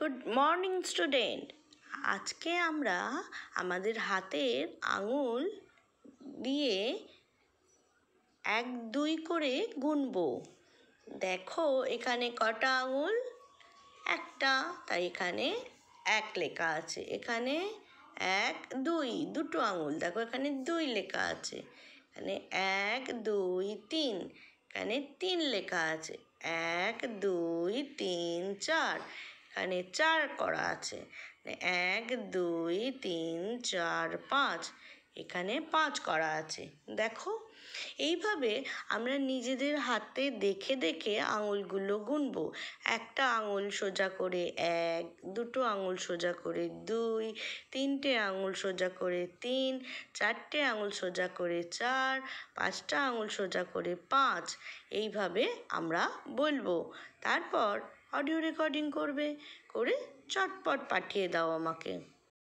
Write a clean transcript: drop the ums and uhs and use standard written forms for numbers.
Good morning student. আজকে আমরা আমাদের হাতের আঙুল দিয়ে 1 2 করে গুনবো। দেখো এখানে কটা আঙুল? একটা, তাই এখানে 1 লেখা আছে। এখানে 1 2 দুটো আঙুল, দেখো এখানে 2 লেখা আছে। এখানে 1 2 3, এখানে 3 লেখা আছে। 1 2 3 4, এখানে 4 করা আছে। 1 2 3 4 5, এখানে 5 করা আছে। দেখো এইভাবে আমরা নিজেদের হাতে দেখে দেখে আঙুলগুলো গুনবো। একটা আঙুল সোজা করে 1, দুটো আঙুল সোজা করে 2, তিনটে আঙুল সোজা করে 3, চারটে আঙুল সোজা করে 4, পাঁচটা আঙুল সোজা করে 5। এইভাবে আমরা বলবো। তারপর অডিও রেকর্ডিং করে চটপট পাঠিয়ে দাও আমাকে।